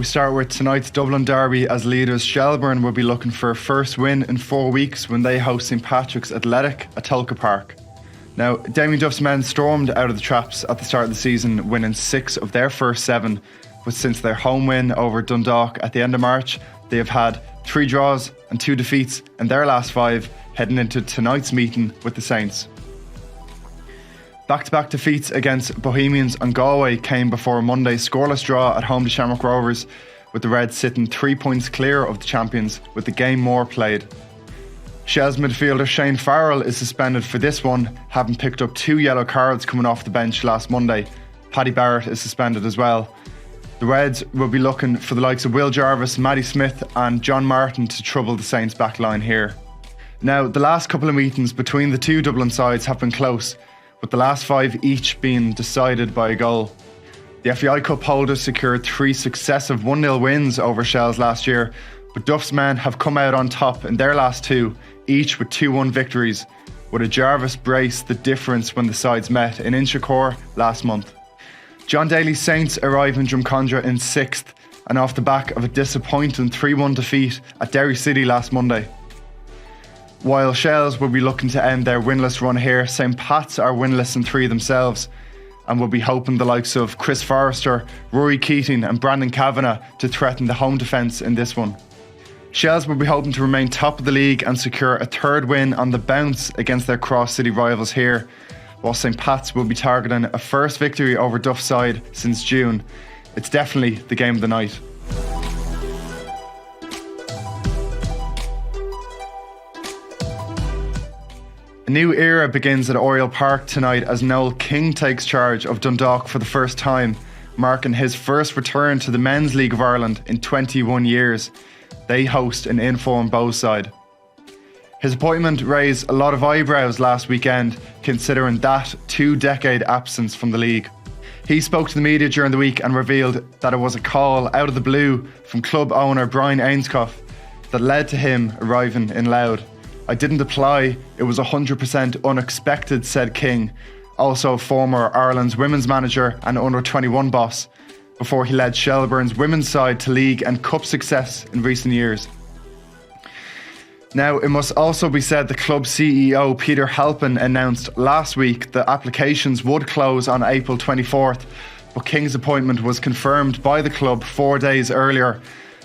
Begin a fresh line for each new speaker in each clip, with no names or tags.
start with tonight's Dublin derby as leaders Shelburne will be looking for a first win in 4 weeks when they host St Patrick's Athletic at Tolka Park. Now, Damien Duff's men stormed out of the traps at the start of the season, winning 6 of their first 7, but since their home win over Dundalk at the end of March, they have had 3 draws and 2 defeats in their last 5, heading into tonight's meeting with the Saints. Back-to-back defeats against Bohemians and Galway came before Monday's scoreless draw at home to Shamrock Rovers, with the Reds sitting 3 points clear of the champions with the game more played. Shels midfielder Shane Farrell is suspended for this one, having picked up 2 yellow cards coming off the bench last Monday. Paddy Barrett is suspended as well. The Reds will be looking for the likes of Will Jarvis, Matty Smith and John Martin to trouble the Saints backline here. Now, the last couple of meetings between the 2 Dublin sides have been close, with the last 5 each being decided by a goal. The FAI Cup holders secured 3 successive 1-0 wins over Shels last year, but Duff's men have come out on top in their last 2, each with 2-1 victories, with a Jarvis brace the difference when the sides met in Inchicore last month. John Daly's Saints arrive in Drumcondra in 6th, and off the back of a disappointing 3-1 defeat at Derry City last Monday. While Shels will be looking to end their winless run here, St Pat's are winless in 3 themselves, and will be hoping the likes of Chris Forrester, Rory Keating and Brandon Kavanagh to threaten the home defence in this one. Shels will be hoping to remain top of the league and secure a 3rd win on the bounce against their cross-city rivals here, while St Pat's will be targeting a first victory over Duff's side since June. It's definitely the game of the night. A new era begins at Oriel Park tonight as Noel King takes charge of Dundalk for the first time, marking his first return to the Men's League of Ireland in 21 years. They host an in-form Bows side. His appointment raised a lot of eyebrows last weekend, considering that 2-decade absence from the league. He spoke to the media during the week and revealed that it was a call out of the blue from club owner Brian Ainscough that led to him arriving in Louth. "I didn't apply, it was 100% unexpected," said King, also former Ireland's women's manager and under-21 boss, before he led Shelburne's women's side to league and cup success in recent years. Now, it must also be said the club CEO Peter Halpin announced last week that applications would close on April 24th, but King's appointment was confirmed by the club 4 days earlier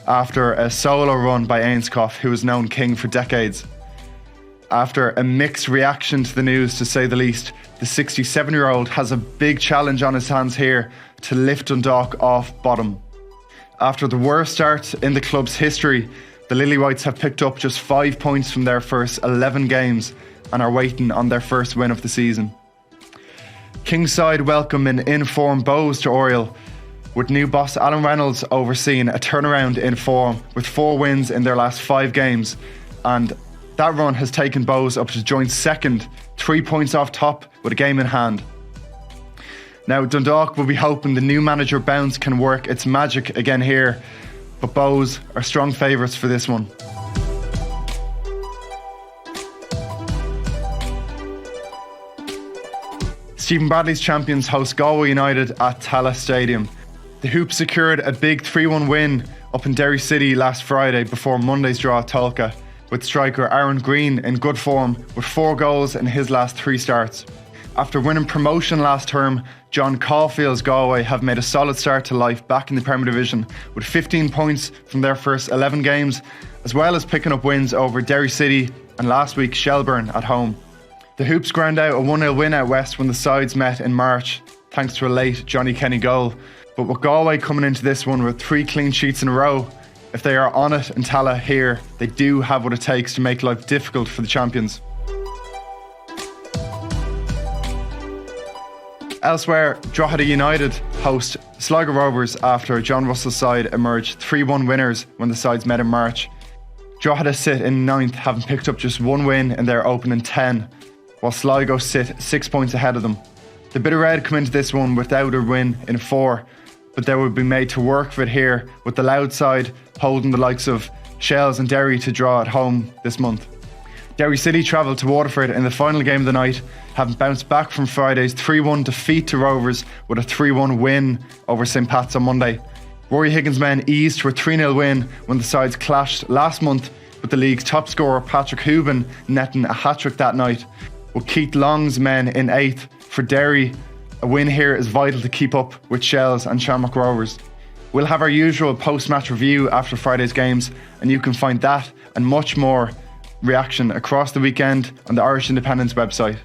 after a solo run by Ainscough, who has known King for decades. After a mixed reaction to the news, to say the least, the 67-year-old has a big challenge on his hands here to lift Dundalk off bottom. After the worst start in the club's history, the Lily-Whites have picked up just 5 points from their first 11 games and are waiting on their first win of the season. King's side welcome an in-form Bows to Oriel, with new boss Alan Reynolds overseeing a turnaround in form with 4 wins in their last 5 games, and that run has taken Bows up to joint 2nd, 3 points off top with a game in hand. Now, Dundalk will be hoping the new manager bounce can work its magic again here, but Bows are strong favourites for this one. Stephen Bradley's champions host Galway United at Tallaght Stadium. The Hoops secured a big 3-1 win up in Derry City last Friday before Monday's draw at Tolka, with striker Aaron Green in good form with 4 goals in his last 3 starts. After winning promotion last term, John Caulfield's Galway have made a solid start to life back in the Premier Division with 15 points from their first 11 games, as well as picking up wins over Derry City and last week Shelburne at home. The Hoops ground out a 1-0 win out west when the sides met in March, thanks to a late Johnny Kenny goal. But with Galway coming into this one with 3 clean sheets in a row, if they are on it in Tallaght here, they do have what it takes to make life difficult for the champions. Elsewhere, Drogheda United host Sligo Rovers after John Russell's side emerged 3-1 winners when the sides met in March. Drogheda sit in 9th, having picked up just 1 win in their opening 10, while Sligo sit 6 points ahead of them. The Bit of Red come into this one without a win in 4, but they would be made to work for it here, with the Louth side holding the likes of Shels and Derry to draw at home this month. Derry City travelled to Waterford in the final game of the night, having bounced back from Friday's 3-1 defeat to Rovers with a 3-1 win over St Pat's on Monday. Rory Higgins' men eased to a 3-0 win when the sides clashed last month, with the league's top scorer Patrick Hooban netting a hat-trick that night, with Keith Long's men in 8th. For Derry, a win here is vital to keep up with Shells and Shamrock Rovers. We'll have our usual post-match review after Friday's games, and you can find that and much more reaction across the weekend on the Irish Independent's website.